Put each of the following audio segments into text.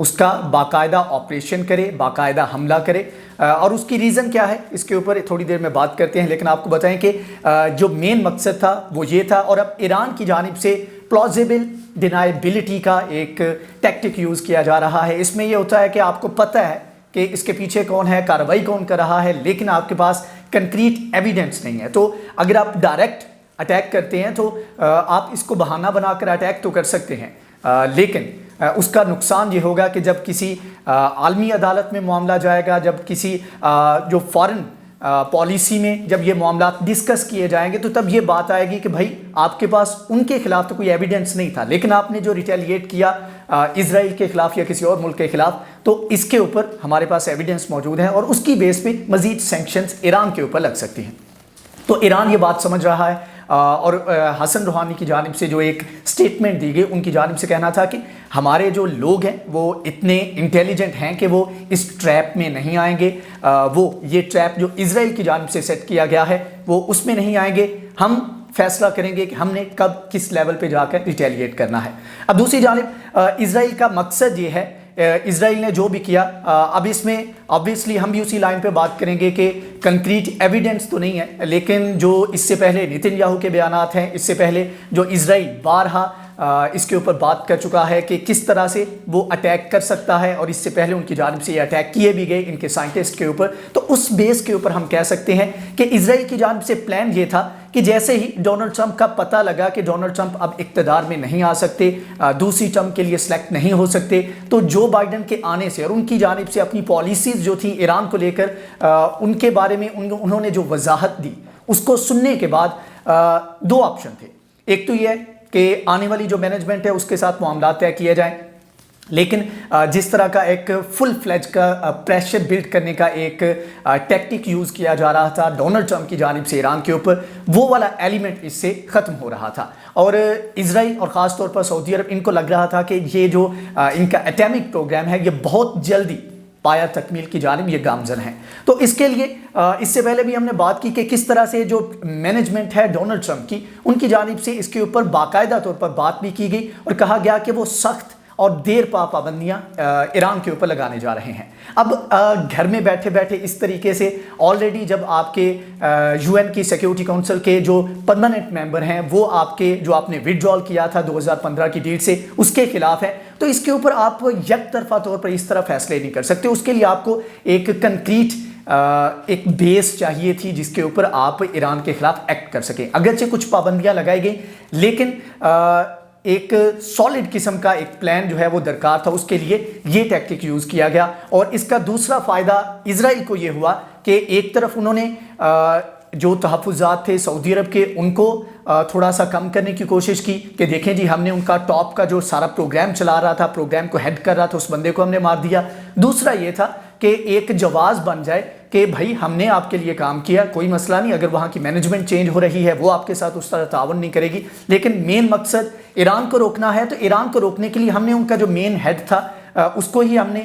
اس کا باقاعدہ آپریشن کرے، باقاعدہ حملہ کرے، اور اس کی ریزن کیا ہے اس کے اوپر تھوڑی دیر میں بات کرتے ہیں، لیکن آپ کو بتائیں کہ جو مین مقصد تھا وہ یہ تھا، اور اب ایران کی جانب سے پلازیبل ڈینائبلٹی کا ایک ٹیکٹک یوز کیا جا رہا ہے۔ اس میں یہ ہوتا ہے کہ آپ کو پتہ ہے کہ اس کے پیچھے کون ہے، کارروائی کون کر رہا ہے، لیکن آپ کے پاس کنکریٹ ایویڈنس نہیں ہے۔ تو اگر آپ ڈائریکٹ اٹیک کرتے ہیں تو آپ اس کو بہانہ بنا کر اٹیک تو کر سکتے ہیں، لیکن اس کا نقصان یہ ہوگا کہ جب کسی عالمی عدالت میں معاملہ جائے گا، جب کسی جو فارن پالیسی میں جب یہ معاملات ڈسکس کیے جائیں گے، تو تب یہ بات آئے گی کہ بھائی آپ کے پاس ان کے خلاف تو کوئی ایویڈنس نہیں تھا، لیکن آپ نے جو ریٹیلیٹ کیا اسرائیل کے خلاف یا کسی اور ملک کے خلاف، تو اس کے اوپر ہمارے پاس ایویڈنس موجود ہے، اور اس کی بیس پہ مزید سینکشنز ایران کے اوپر لگ سکتی ہیں۔ تو ایران یہ بات سمجھ رہا ہے، اور حسن روحانی کی جانب سے جو ایک سٹیٹمنٹ دی گئی، ان کی جانب سے کہنا تھا کہ ہمارے جو لوگ ہیں وہ اتنے انٹیلیجنٹ ہیں کہ وہ اس ٹریپ میں نہیں آئیں گے، وہ یہ ٹریپ جو اسرائیل کی جانب سے سیٹ کیا گیا ہے وہ اس میں نہیں آئیں گے، ہم فیصلہ کریں گے کہ ہم نے کب کس لیول پہ جا کر ریٹیلیٹ کرنا ہے۔ اب دوسری جانب اسرائیل کا مقصد یہ ہے، اسرائیل نے جو بھی کیا، اب اس میں obviously ہم بھی اسی لائن پہ بات کریں گے کہ کنکریٹ ایویڈنس تو نہیں ہے، لیکن جو اس سے پہلے نیتن یاہو کے بیانات ہیں، اس سے پہلے جو اسرائیل بارہا اس کے اوپر بات کر چکا ہے کہ کس طرح سے وہ اٹیک کر سکتا ہے، اور اس سے پہلے ان کی جانب سے یہ اٹیک کیے بھی گئے ان کے سائنٹسٹ کے اوپر، تو اس بیس کے اوپر ہم کہہ سکتے ہیں کہ اسرائیل کی جانب سے پلان یہ تھا کہ جیسے ہی ڈونلڈ ٹرمپ کا پتہ لگا کہ ڈونلڈ ٹرمپ اب اقتدار میں نہیں آ سکتے، دوسری ٹرم کے لیے سلیکٹ نہیں ہو سکتے، تو جو بائیڈن کے آنے سے اور ان کی جانب سے اپنی پالیسیز جو تھیں ایران کو لے کر، ان کے بارے میں انہوں نے جو وضاحت دی، اس کو سننے کے بعد دو آپشن تھے۔ ایک تو یہ کہ آنے والی جو مینجمنٹ ہے اس کے ساتھ معاملات طے کیے جائیں، لیکن جس طرح کا ایک فل فلیج کا پریشر بلڈ کرنے کا ایک ٹیکٹک یوز کیا جا رہا تھا ڈونلڈ ٹرمپ کی جانب سے ایران کے اوپر، وہ والا ایلیمنٹ اس سے ختم ہو رہا تھا، اور اسرائیل اور خاص طور پر سعودی عرب ان کو لگ رہا تھا کہ یہ جو ان کا ایٹمک پروگرام ہے یہ بہت جلدی پایا تکمیل کی جانب یہ گامزن ہیں۔ تو اس کے لیے اس سے پہلے بھی ہم نے بات کی کہ کس طرح سے جو مینجمنٹ ہے ڈونلڈ ٹرمپ کی، ان کی جانب سے اس کے اوپر باقاعدہ طور پر بات بھی کی گئی اور کہا گیا کہ وہ سخت اور دیر پا پابندیاں ایران کے اوپر لگانے جا رہے ہیں۔ اب گھر میں بیٹھے بیٹھے اس طریقے سے آلریڈی جب آپ کے یو این کی سیکیورٹی کونسل کے جو پرماننٹ ممبر ہیں وہ آپ کے جو آپ نے وڈرال کیا تھا 2015 کی ڈیٹ سے اس کے خلاف ہے، تو اس کے اوپر آپ یک طرفہ طور پر اس طرح فیصلے نہیں کر سکتے، اس کے لیے آپ کو ایک کنکریٹ ایک بیس چاہیے تھی جس کے اوپر آپ ایران کے خلاف ایکٹ کر سکیں۔ اگرچہ کچھ پابندیاں لگائی گئیں، لیکن ایک سالڈ قسم کا ایک پلان جو ہے وہ درکار تھا، اس کے لیے یہ ٹیکٹک یوز کیا گیا، اور اس کا دوسرا فائدہ اسرائیل کو یہ ہوا کہ ایک طرف انہوں نے جو تحفظات تھے سعودی عرب کے ان کو تھوڑا سا کم کرنے کی کوشش کی کہ دیکھیں جی ہم نے ان کا ٹاپ کا جو سارا پروگرام چلا رہا تھا، پروگرام کو ہیڈ کر رہا تھا، اس بندے کو ہم نے مار دیا۔ دوسرا یہ تھا کہ ایک جواز بن جائے کہ بھائی ہم نے آپ کے لیے کام کیا، کوئی مسئلہ نہیں، اگر وہاں کی مینجمنٹ چینج ہو رہی ہے وہ آپ کے ساتھ اس طرح تعاون نہیں کرے گی، لیکن مین مقصد ایران کو روکنا ہے، تو ایران کو روکنے کے لیے ہم نے ان کا جو مین ہیڈ تھا اس کو ہی ہم نے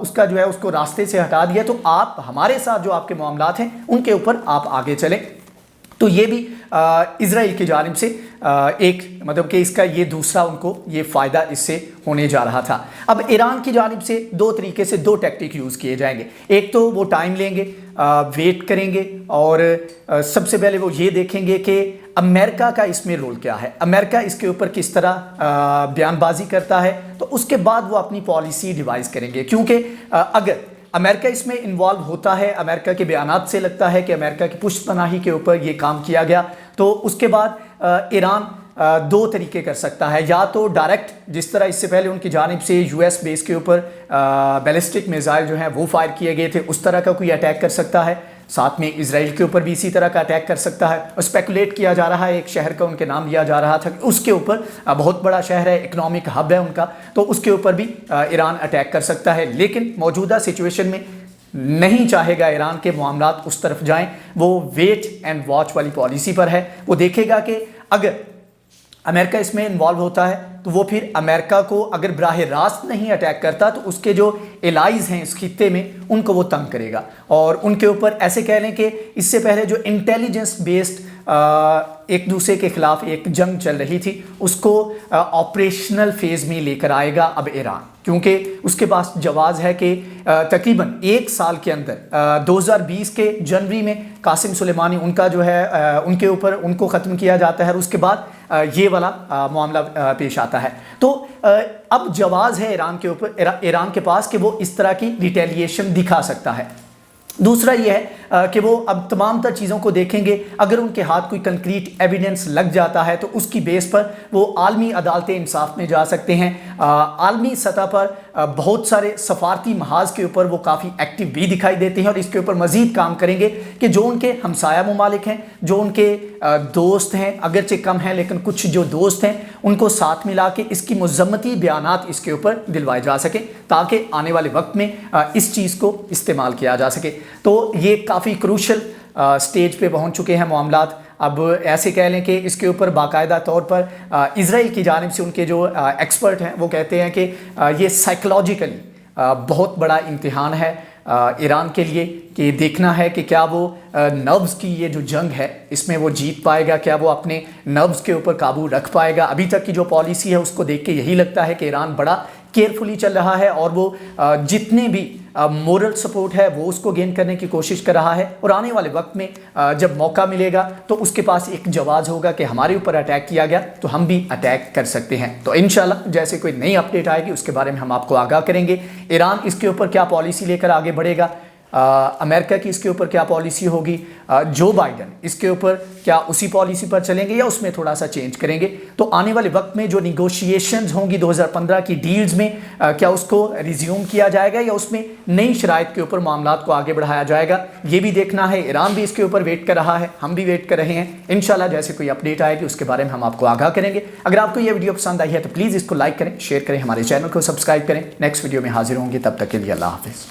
اس کا جو ہے اس کو راستے سے ہٹا دیا، تو آپ ہمارے ساتھ جو آپ کے معاملات ہیں ان کے اوپر آپ آگے چلیں۔ تو یہ بھی اسرائیل کی جانب سے ایک مطلب کہ اس کا یہ دوسرا ان کو یہ فائدہ اس سے ہونے جا رہا تھا۔ اب ایران کی جانب سے دو طریقے سے دو ٹیکٹک یوز کیے جائیں گے، ایک تو وہ ٹائم لیں گے، ویٹ کریں گے، اور سب سے پہلے وہ یہ دیکھیں گے کہ امریکہ کا اس میں رول کیا ہے، امریکہ اس کے اوپر کس طرح بیان بازی کرتا ہے، تو اس کے بعد وہ اپنی پالیسی ڈیوائز کریں گے، کیونکہ اگر امریکہ اس میں انوالو ہوتا ہے، امریکہ کے بیانات سے لگتا ہے کہ امریکہ کی پشت پناہی کے اوپر یہ کام کیا گیا، تو اس کے بعد ایران دو طریقے کر سکتا ہے، یا تو ڈائریکٹ جس طرح اس سے پہلے ان کی جانب سے یو ایس بیس کے اوپر بیلسٹک میزائل جو ہیں وہ فائر کیے گئے تھے، اس طرح کا کوئی اٹیک کر سکتا ہے، ساتھ میں اسرائیل کے اوپر بھی اسی طرح کا اٹیک کر سکتا ہے، اور اسپیکولیٹ کیا جا رہا ہے، ایک شہر کا ان کے نام لیا جا رہا تھا کہ اس کے اوپر بہت بڑا شہر ہے، اکنامک ہب ہے ان کا، تو اس کے اوپر بھی ایران اٹیک کر سکتا ہے، لیکن موجودہ سچویشن میں نہیں چاہے گا ایران کے معاملات اس طرف جائیں، وہ ویٹ اینڈ واچ والی پالیسی پر ہے، وہ دیکھے گا کہ اگر امریکہ اس میں انوالو ہوتا ہے تو وہ پھر امریکہ کو اگر براہ راست نہیں اٹیک کرتا تو اس کے جو الائز ہیں اس خطے میں ان کو وہ تنگ کرے گا، اور ان کے اوپر ایسے کہہ لیں کہ اس سے پہلے جو انٹیلیجنس بیسڈ ایک دوسرے کے خلاف ایک جنگ چل رہی تھی اس کو آپریشنل فیز میں لے کر آئے گا اب ایران، کیونکہ اس کے پاس جواز ہے کہ تقریباً 1 سال کے اندر 2020 کے جنوری میں قاسم سلیمانی ان کا جو ہے ان کے اوپر ان کو ختم کیا جاتا ہے اور اس کے بعد یہ والا معاملہ پیش آتا ہے۔ تو اب جواز ہے ایران کے اوپر، ایران کے پاس کہ وہ اس طرح کی ریٹیلیشن دکھا سکتا ہے۔ دوسرا یہ ہے کہ وہ اب تمام تر چیزوں کو دیکھیں گے، اگر ان کے ہاتھ کوئی کنکریٹ ایویڈنس لگ جاتا ہے تو اس کی بیس پر وہ عالمی عدالت انصاف میں جا سکتے ہیں۔ عالمی سطح پر بہت سارے سفارتی محاذ کے اوپر وہ کافی ایکٹیو بھی دکھائی دیتے ہیں اور اس کے اوپر مزید کام کریں گے کہ جو ان کے ہمسایہ ممالک ہیں، جو ان کے دوست ہیں، اگرچہ کم ہیں لیکن کچھ جو دوست ہیں، ان کو ساتھ ملا کے اس کی مذمتی بیانات اس کے اوپر دلوائے جا سکیں تاکہ آنے والے وقت میں اس چیز کو استعمال کیا جا سکے۔ تو یہ کافی کروشل سٹیج پہ پہنچ چکے ہیں معاملات۔ اب ایسے کہہ لیں کہ اس کے اوپر باقاعدہ طور پر اسرائیل کی جانب سے ان کے جو ایکسپرٹ ہیں وہ کہتے ہیں کہ یہ سائیکلوجیکلی بہت بڑا امتحان ہے ایران کے لیے، کہ دیکھنا ہے کہ کیا وہ نروز کی یہ جو جنگ ہے اس میں وہ جیت پائے گا، کیا وہ اپنے نروز کے اوپر قابو رکھ پائے گا۔ ابھی تک کی جو پالیسی ہے اس کو دیکھ کے یہی لگتا ہے کہ ایران بڑا کیئرفلی چل رہا ہے اور وہ جتنے بھی مورل سپورٹ ہے وہ اس کو گین کرنے کی کوشش کر رہا ہے، اور آنے والے وقت میں جب موقع ملے گا تو اس کے پاس ایک جواز ہوگا کہ ہمارے اوپر اٹیک کیا گیا تو ہم بھی اٹیک کر سکتے ہیں۔ تو انشاءاللہ جیسے کوئی نئی اپڈیٹ آئے گی اس کے بارے میں ہم آپ کو آگاہ کریں گے۔ ایران اس کے اوپر کیا پالیسی لے کر آگے بڑھے گا، امریکہ کی اس کے اوپر کیا پالیسی ہوگی، جو بائیڈن اس کے اوپر کیا اسی پالیسی پر چلیں گے یا اس میں تھوڑا سا چینج کریں گے۔ تو آنے والے وقت میں جو نیگوشیشنز ہوں گی 2015 کی ڈیلز میں، کیا اس کو ریزیوم کیا جائے گا یا اس میں نئی شرائط کے اوپر معاملات کو آگے بڑھایا جائے گا، یہ بھی دیکھنا ہے۔ ایران بھی اس کے اوپر ویٹ کر رہا ہے، ہم بھی ویٹ کر رہے ہیں۔ انشاءاللہ جیسے کوئی اپڈیٹ آئے گی اس کے بارے میں ہم آپ کو آگاہ کریں گے۔ اگر آپ کو یہ ویڈیو پسند آئی ہے تو پلیز اس کو لائک کریں، شیئر کریں، ہمارے چینل کو سبسکرائب کریں۔ نیکسٹ ویڈیو میں حاضر ہوں گے، تب تک کے لیے اللہ حافظ۔